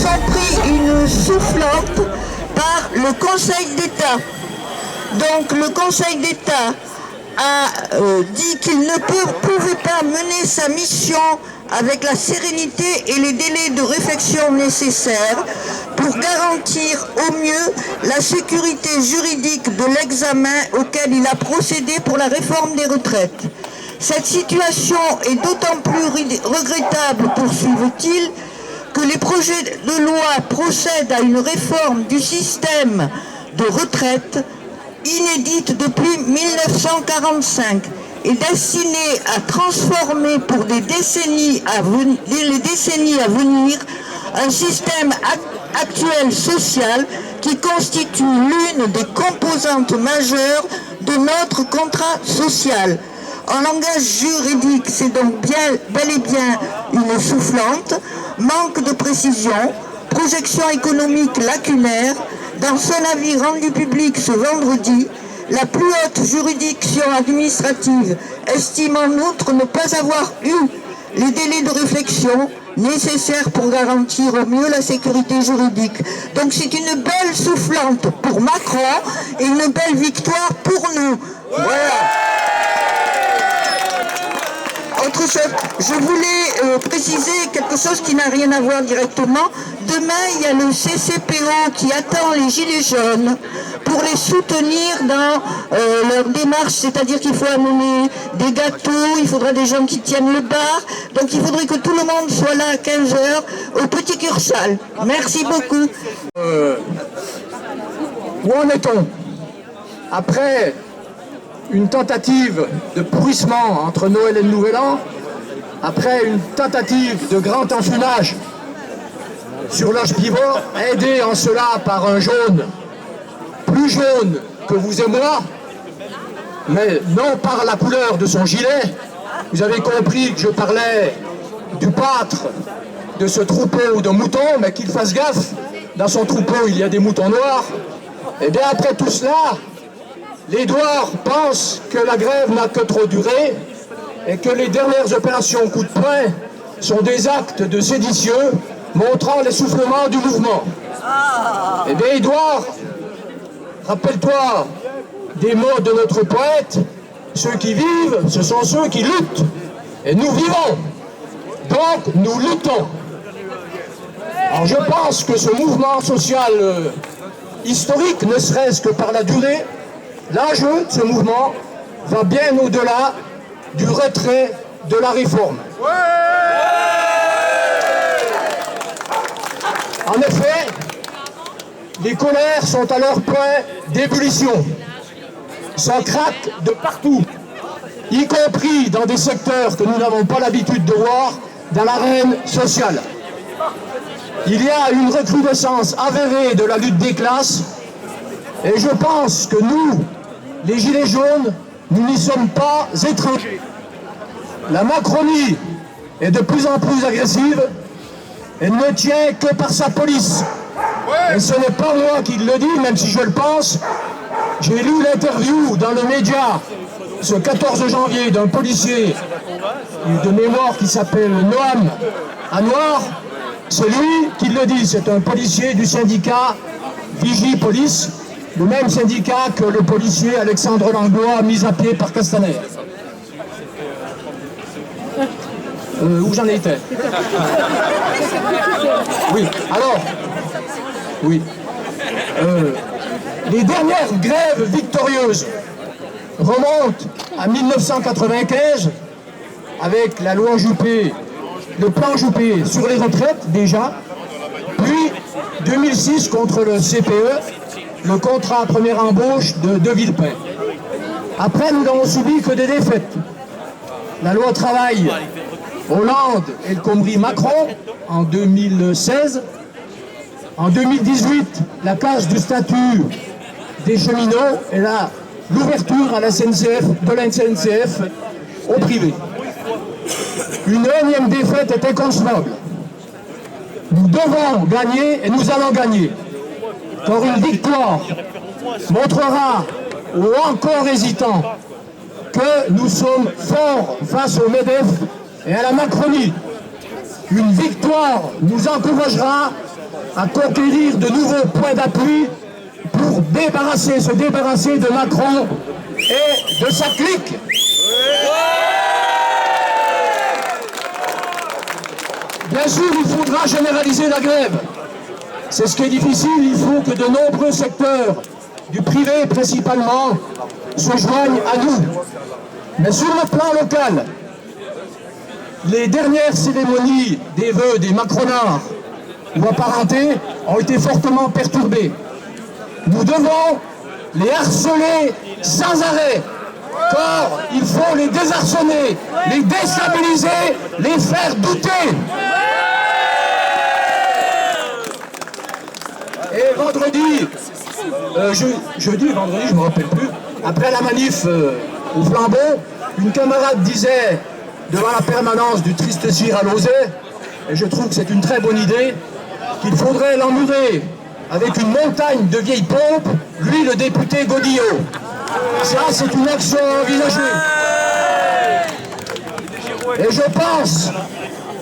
ont pris une soufflante par le Conseil d'État. Donc le Conseil d'État a dit qu'il ne pouvait pas mener sa mission avec la sérénité et les délais de réflexion nécessaires pour garantir au mieux la sécurité juridique de l'examen auquel il a procédé pour la réforme des retraites. Cette situation est d'autant plus regrettable, poursuivent-ils, que les projets de loi procèdent à une réforme du système de retraite inédite depuis 1945 et destinée à transformer pour les décennies à venir un système actuel social qui constitue l'une des composantes majeures de notre contrat social. En langage juridique, c'est donc bel et bien une soufflante, manque de précision, projection économique lacunaire. Dans son avis rendu public ce vendredi, la plus haute juridiction administrative estime en outre ne pas avoir eu les délais de réflexion nécessaires pour garantir au mieux la sécurité juridique. Donc c'est une belle soufflante pour Macron et une belle victoire pour nous. Voilà. Autre chose, je voulais préciser quelque chose qui n'a rien à voir directement. Demain, il y a le CCPO qui attend les Gilets jaunes pour les soutenir dans leur démarche, c'est-à-dire qu'il faut amener des gâteaux, il faudra des gens qui tiennent le bar, donc il faudrait que tout le monde soit là à 15h au Petit Cursal. Merci beaucoup. Où en est-on? Après une tentative de pourrissement entre Noël et le Nouvel An, après une tentative de grand enfumage sur l'Orge Pivot, aidé en cela par un jaune, plus jaune que vous et moi, mais non par la couleur de son gilet. Vous avez compris que je parlais du pâtre de ce troupeau de moutons, mais qu'il fasse gaffe, dans son troupeau il y a des moutons noirs. Et bien après tout cela, l'Édouard pense que la grève n'a que trop duré et que les dernières opérations coup de poing sont des actes de séditieux montrant l'essoufflement du mouvement. Eh bien, Édouard, rappelle-toi des mots de notre poète, ceux qui vivent, ce sont ceux qui luttent. Et nous vivons, donc nous luttons. Alors je pense que ce mouvement social historique, ne serait-ce que par la durée, l'enjeu de ce mouvement va bien au-delà du retrait de la réforme. En effet, les colères sont à leur point d'ébullition. Ça craque de partout, y compris dans des secteurs que nous n'avons pas l'habitude de voir dans l'arène sociale. Il y a une recrudescence avérée de la lutte des classes et je pense que nous, les Gilets jaunes, nous n'y sommes pas étrangers. La Macronie est de plus en plus agressive. Elle ne tient que par sa police. Et ce n'est pas moi qui le dis, même si je le pense. J'ai lu l'interview dans le média ce 14 janvier d'un policier de mémoire qui s'appelle Noam Anwar. C'est lui qui le dit. C'est un policier du syndicat Vigie-Police, le même syndicat que le policier Alexandre Langlois mis à pied par Castaner. Où j'en étais? Oui, alors, oui. Les dernières grèves victorieuses remontent à 1995 avec la loi Juppé, le plan Juppé sur les retraites déjà, puis 2006 contre le CPE, le contrat première embauche de Villepin. Après, nous n'avons subi que des défaites. La loi travail, Hollande, El Khomri, Macron, en 2016. En 2018, la casse du statut des cheminots et l'ouverture à la SNCF, de la SNCF au privé. Une énième défaite est inconcevable. Nous devons gagner et nous allons gagner. Car une victoire montrera aux encore hésitants que nous sommes forts face au MEDEF et à la Macronie. Une victoire nous encouragera à conquérir de nouveaux points d'appui pour se débarrasser de Macron et de sa clique. Bien sûr, il faudra généraliser la grève. C'est ce qui est difficile, il faut que de nombreux secteurs, du privé principalement, se joignent à nous. Mais sur le plan local, les dernières cérémonies des vœux des Macronards ou apparentés ont été fortement perturbées. Nous devons les harceler sans arrêt, car il faut les désarçonner, les déstabiliser, les faire douter. Et vendredi, jeudi, vendredi, je ne me rappelle plus, après la manif au flambeau, une camarade disait devant la permanence du triste cire à Lauzet, et je trouve que c'est une très bonne idée, qu'il faudrait l'emmurer avec une montagne de vieilles pompes, lui le député Godillot. Ça, c'est une action envisagée. Et je pense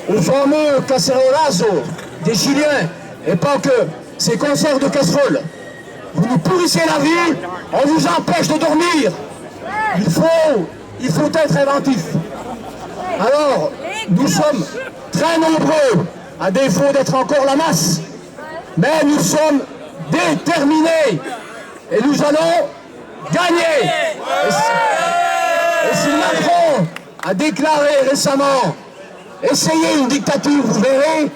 au fameux cacerolazo des Chiliens, et pas que, ces concerts de casseroles. Vous nous pourrissez la vie, on vous empêche de dormir. Il faut être inventif. Alors, nous sommes très nombreux, à défaut d'être encore la masse, mais nous sommes déterminés et nous allons gagner. Et si Macron a déclaré récemment « Essayez une dictature, vous verrez »,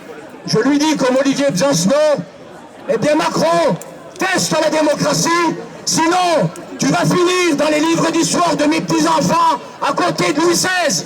je lui dis comme Olivier Besancenot, eh bien Macron, teste la démocratie, sinon tu vas finir dans les livres d'histoire de mes petits-enfants à côté de Louis XVI.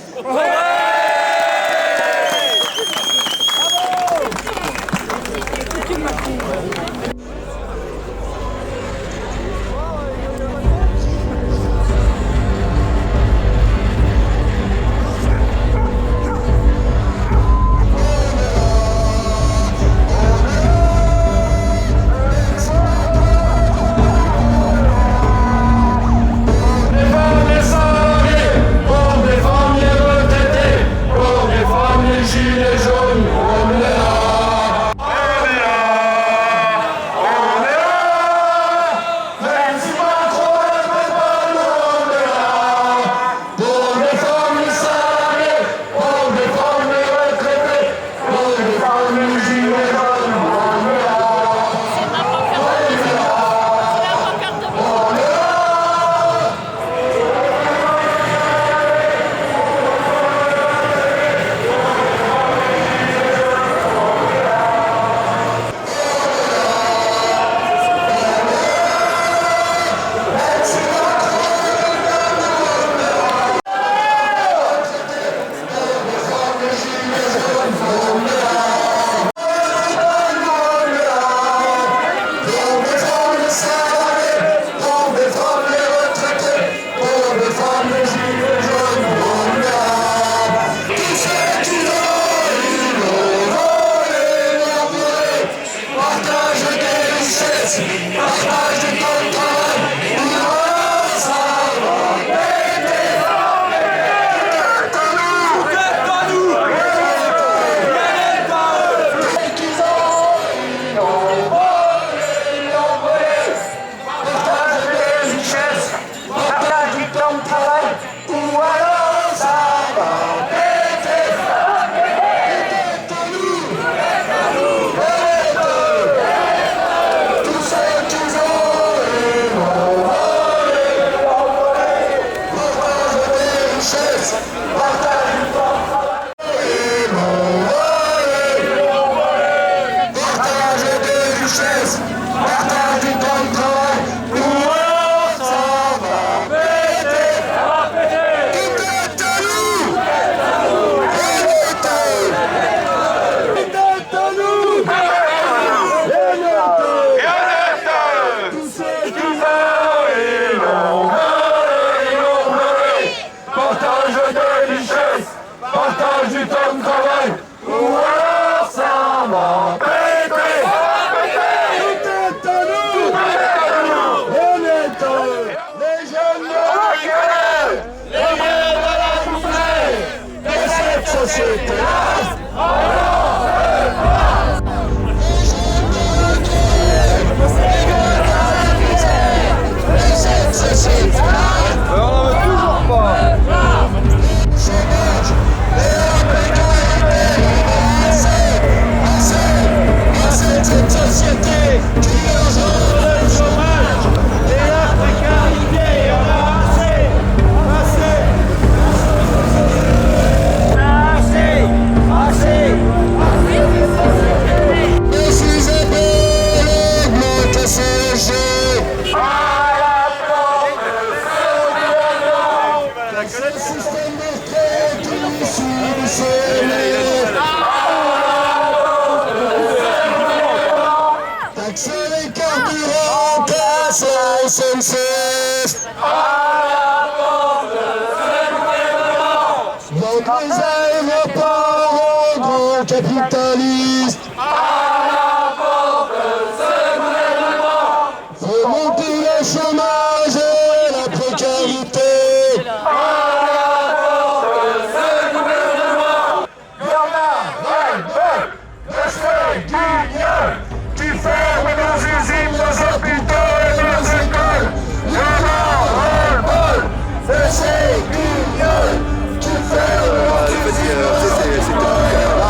taxer les carburants, casse la SNCF. Vendre les aéroports aux grands capitalistes. Remonter le chômage et la précarité. Qui ferme nos usines, nos hôpitaux et nos écoles. Il y en a ras-le-bol de ces guignols qui ferment nos usines, nos hôpitaux et nos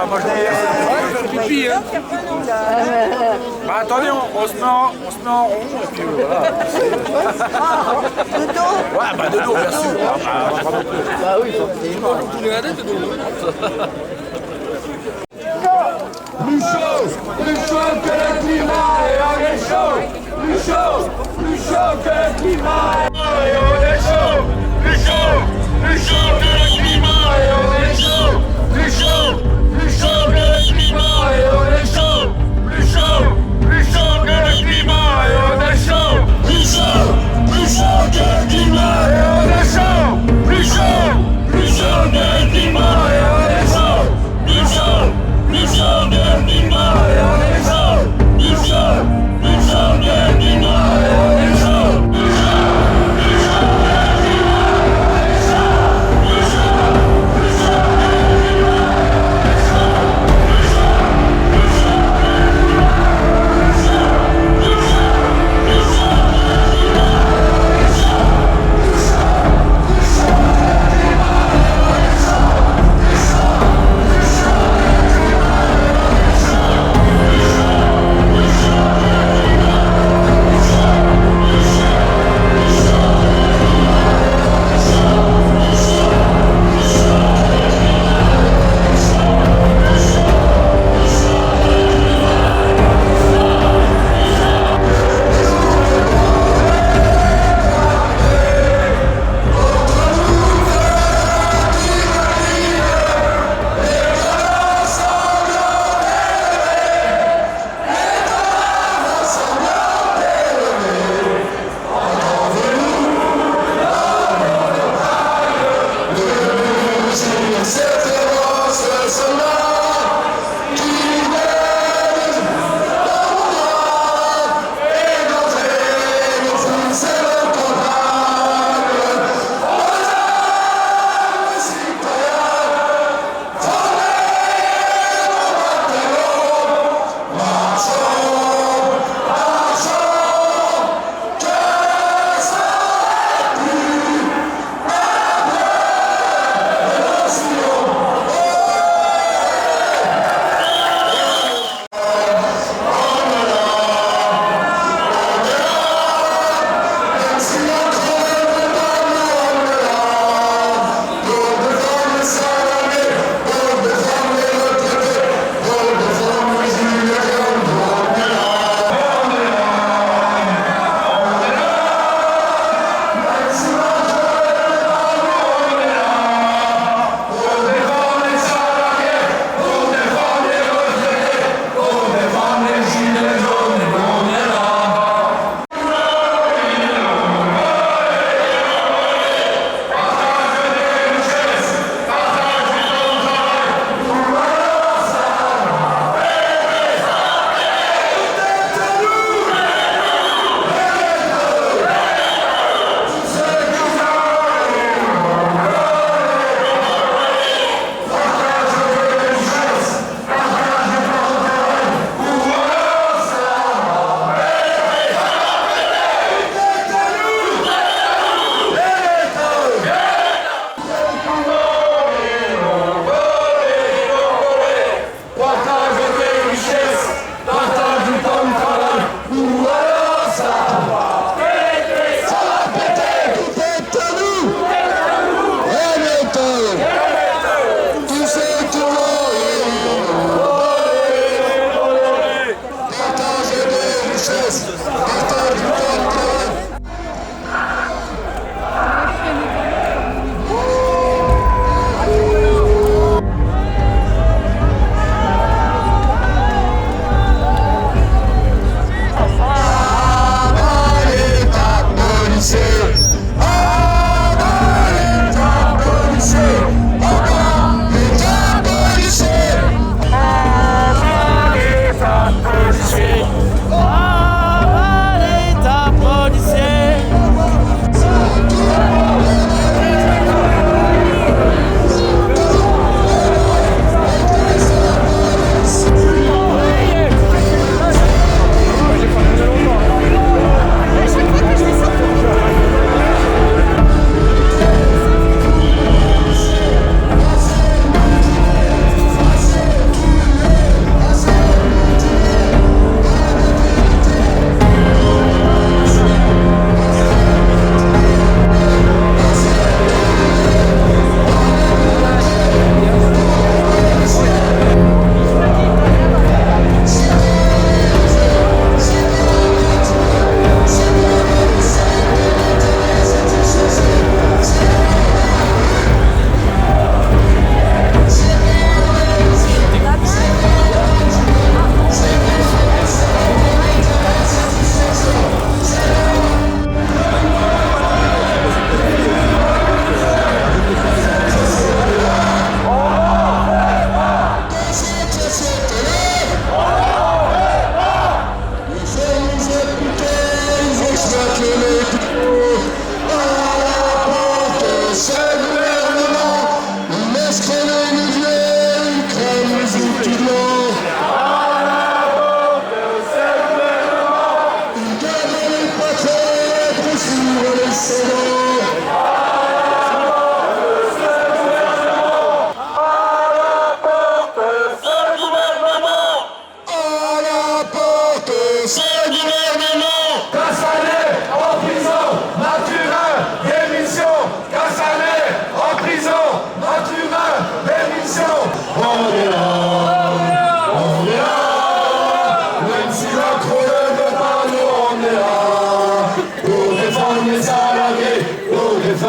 moi je dis pipi, hein. Bah attendez, on se met en rond et puis voilà. De dos. Ouais, bah de dos bien sûr. Bah oui, forcément. Plus chaud que le climat et on est chaud. Plus chaud que le climat et on est chaud. Plus chaud que le climat et on est chaud. Plus chaud que le climat et on est chaud. Plus chaud que le climat et on est chaud. Plus chaud que le climat et on est chaud. Plus chaud que le climat et on est chaud. Plus chaud que le climat et on est chaud. Plus chaud que le climat et on est chaud.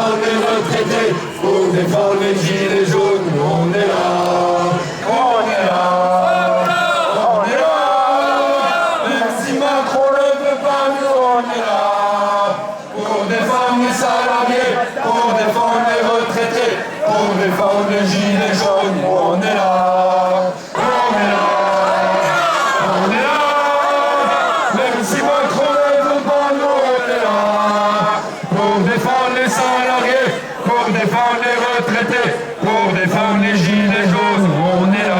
défendre les retraités, pour défendre les gilets jaunes, on est là. On est là. On est là. Même si Macron ne veut pas, nous on est là. Pour défendre les salariés, pour défendre les retraités, pour défendre les gilets jaunes, on est là. On est là. On est là. Même si Macron ne veut pas, nous on est là. Pour défendre les salariés, pour défendre les retraités, pour défendre les gilets jaunes, on est là.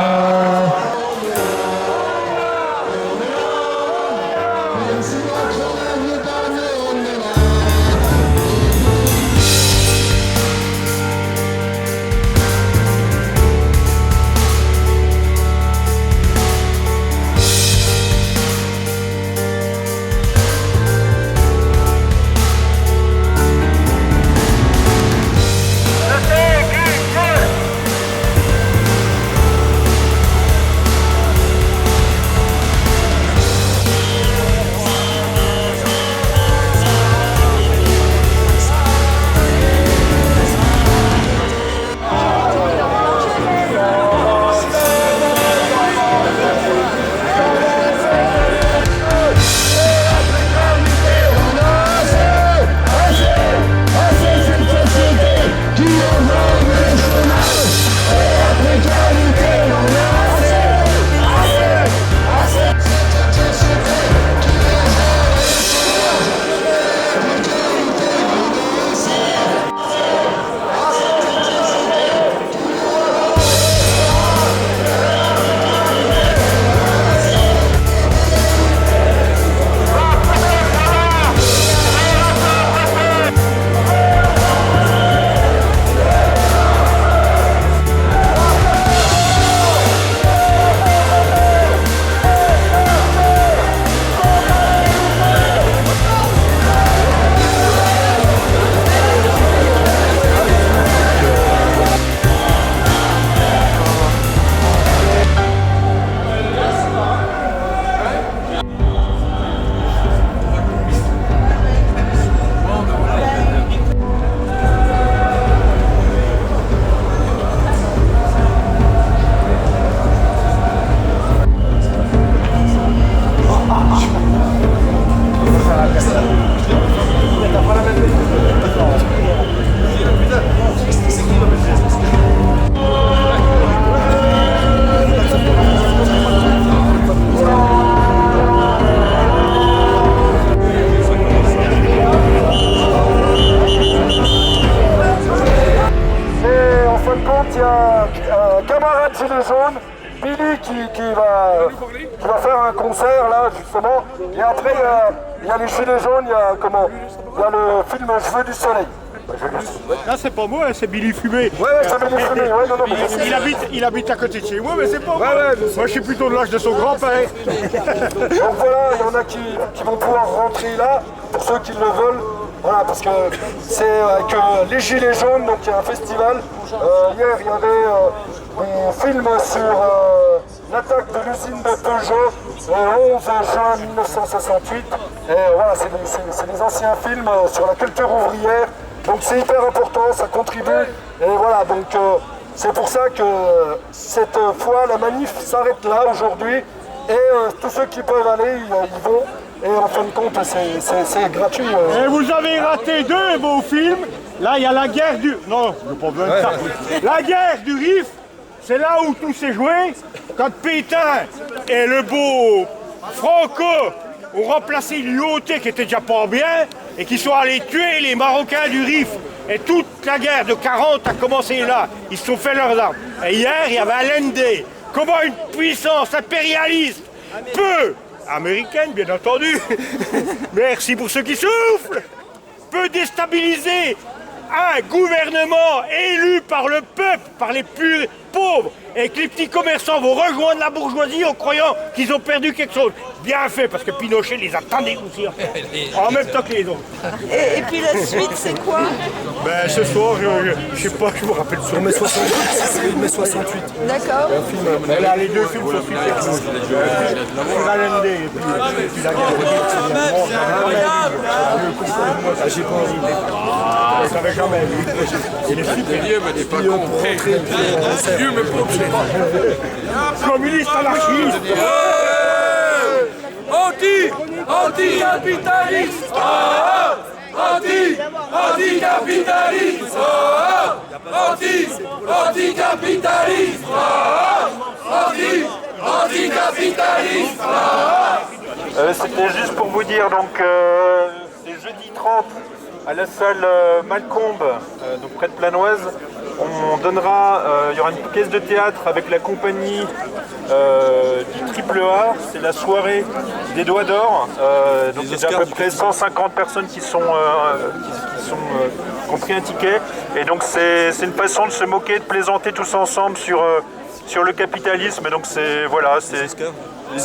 Il y a un camarade gilet jaune, Billy, qui va faire un concert là justement. Et après il y a les gilets jaunes, il y a le film Je veux du soleil. Là c'est pas moi, c'est Billy Fumé. Ouais, c'est Billy Fumé, ouais, non, il habite à côté de chez moi, mais c'est pas moi. Moi je suis plutôt de l'âge de son grand-père. Donc voilà, il y en a qui vont pouvoir rentrer là, pour ceux qui le veulent. Voilà, parce que c'est avec les Gilets jaunes, donc il y a un festival. Hier, il y avait un film sur l'attaque de l'usine de Peugeot, le 11 juin 1968. Et voilà, c'est des anciens films sur la culture ouvrière. Donc c'est hyper important, ça contribue. Et voilà, donc c'est pour ça que cette fois, la manif s'arrête là aujourd'hui. Et tous ceux qui peuvent aller, ils vont. Et en fin de compte, c'est gratuit. Et vous avez raté deux beaux films. Là, il y a la guerre du... Non, je n'ai pas besoin de ça. La guerre du Rif, c'est là où tout s'est joué. Quand Pétain et le beau Franco ont remplacé l'UOT qui était déjà pas bien et qui sont allés tuer les Marocains du Rif. Et toute la guerre de 40 a commencé là. Ils se sont fait leurs armes. Et hier, il y avait Allende. Comment une puissance impérialiste peut... américaine, bien entendu, merci pour ceux qui soufflent, peut déstabiliser un gouvernement élu par le peuple, par les pauvres et que les petits commerçants vont rejoindre la bourgeoisie en croyant qu'ils ont perdu quelque chose. Bien fait, parce que Pinochet les a tendés aussi en même temps que les autres. Et puis la suite, c'est quoi? Ben ce soir, je sais pas, je me rappelle sur mai 68. Mai 68. D'accord. Là, les deux films sont super. Sur la LND et puis la guerre. J'ai pas envie. Ça va jamais vu. Il est super. Dieu m'a pas compris. Dieu me pas. Communiste anarchiste. Anti-capitaliste. Anti-capitaliste. Anti-capitaliste. Anti-capitaliste. C'était juste pour vous dire, donc c'est jeudi 30 à la salle Malcombe, donc près de Planoise. On donnera, il y aura une pièce de théâtre avec la compagnie du Triple A, c'est la soirée des Doigts d'Or. Donc il y a à peu près 150 personnes qui ont pris un ticket. Et donc c'est une façon de se moquer, de plaisanter tous ensemble sur le capitalisme. Donc c'est voilà, c'est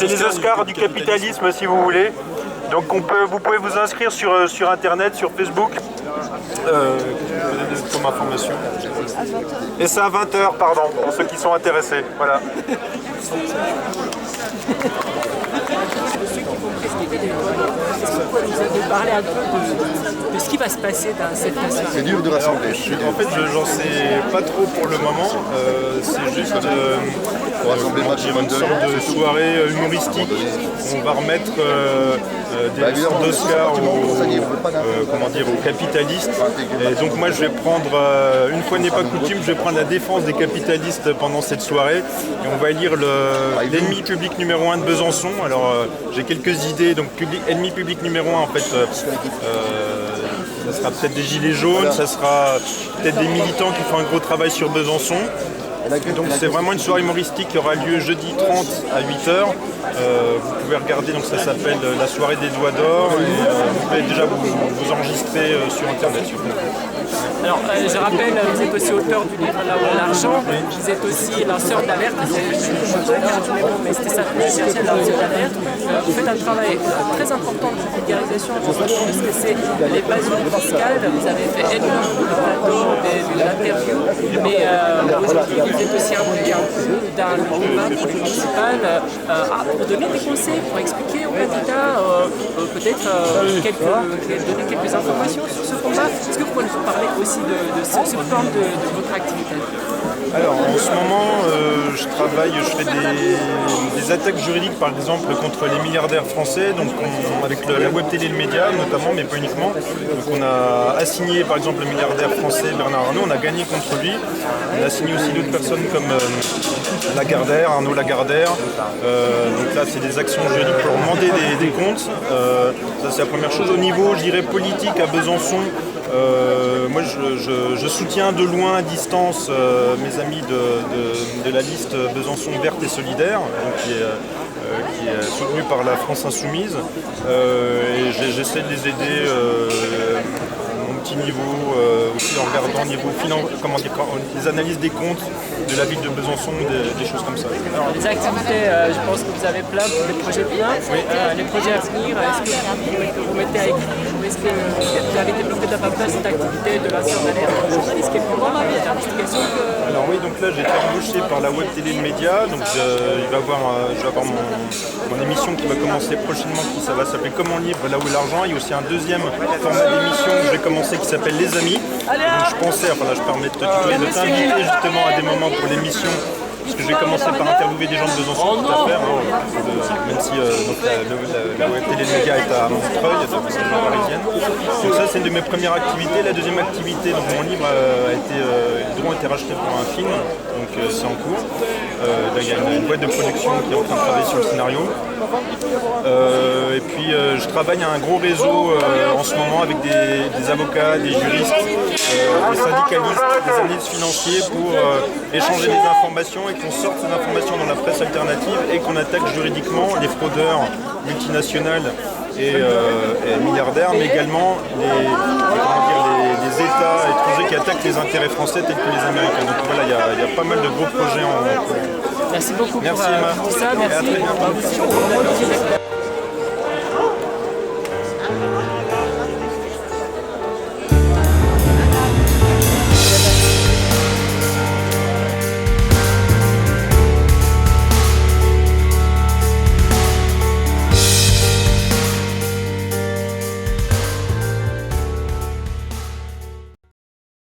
les Oscars du capitalisme si vous voulez. Donc vous pouvez vous inscrire sur internet, sur Facebook. Comme information. Et c'est à 20h, pardon, pour ceux qui sont intéressés. Voilà. Est-ce que vous pouvez nous parler un peu de ce qui va se passer dans cette soirée? C'est dur de rassembler. En fait, j'en sais pas trop pour le moment. C'est juste une sorte de soirée humoristique. On va remettre des sortes d'Oscars aux capitalistes. Et donc moi, je vais prendre, une fois n'est pas coutume, je vais prendre la défense des capitalistes pendant cette soirée. Et on va lire l'ennemi public numéro 1 de Besançon. Alors, j'ai quelques idées. Donc, ennemi public numéro 1, en fait, ça sera peut-être des gilets jaunes, ça sera peut-être des militants qui font un gros travail sur Besançon. Donc c'est vraiment une soirée humoristique qui aura lieu jeudi 30 à 8h. Vous pouvez regarder, donc ça s'appelle la soirée des Doigts d'Or. Vous pouvez déjà vous enregistrer sur internet. Alors, je rappelle, vous êtes aussi auteur du livre Là où est l'argent, vous êtes aussi lanceur d'alerte, mais c'était ça, lanceur d'alerte. Vous faites un travail très important de vulgarisation de ce que c'est l'évasion fiscale. Vous avez fait énormément de plateaux, de l'interview, mais aujourd'hui vous êtes aussi impliqué un peu dans le combat pour les municipales, pour donner des conseils, pour expliquer aux candidats, peut-être donner quelques informations sur ce combat. Est-ce que vous pouvez nous parler aussi de ce plan de votre activité? Alors en ce moment, je fais des attaques juridiques par exemple contre les milliardaires français, donc avec la web télé et le média notamment, mais pas uniquement. Donc on a assigné par exemple le milliardaire français Bernard Arnault, on a gagné contre lui. On a assigné aussi d'autres personnes comme Lagardère, Arnaud Lagardère. Donc là c'est des actions juridiques pour demander des comptes. Ça c'est la première chose. Au niveau, je dirais, politique à Besançon, moi je soutiens de loin à distance mes amis de la liste Besançon verte et solidaire, donc qui est soutenue par la France Insoumise, et j'essaie de les aider à mon petit niveau, aussi en regardant au niveau les analyses des comptes de la ville de Besançon, des choses comme ça. Alors les activités, je pense que vous avez plein, des projets pleins, les projets à venir, est-ce que vous mettez à écrit, ou est-ce que vous avez développé davantage cette activité de lanceur d'alerte journaliste qui est pour moi d'investigation? Alors oui, donc là j'ai été embauché par la web télé et le média, donc je vais avoir mon émission qui va commencer prochainement, ça va s'appeler Comment livre là où est l'argent. Il y a aussi un deuxième format d'émission que je vais commencer qui s'appelle Les Amis. Donc je pensais, enfin là je permets de t'inviter justement à des moments pour l'émission, parce que je vais commencer par interviewer des gens de Besançon, tout à faire, même si la web télé et le média est à Montreuil, donc c'est la parisienne. Donc ça c'est une de mes premières activités. La deuxième activité, donc mon livre les droits ont été rachetés pour un film, donc c'est en cours. Là, il y a une boîte de production qui est en train de travailler sur le scénario. Et puis je travaille à un gros réseau en ce moment avec des avocats, des juristes, des syndicalistes, des analystes financiers pour échanger des informations et qu'on sorte ces informations dans la presse alternative et qu'on attaque juridiquement les fraudeurs multinationales et milliardaires, mais également les États étrangers qui attaquent les intérêts français tels que les Américains. Donc voilà, il y a pas mal de gros projets en cours. Merci beaucoup Merci, pour Emma. tout ça. Et à Merci. très bientôt.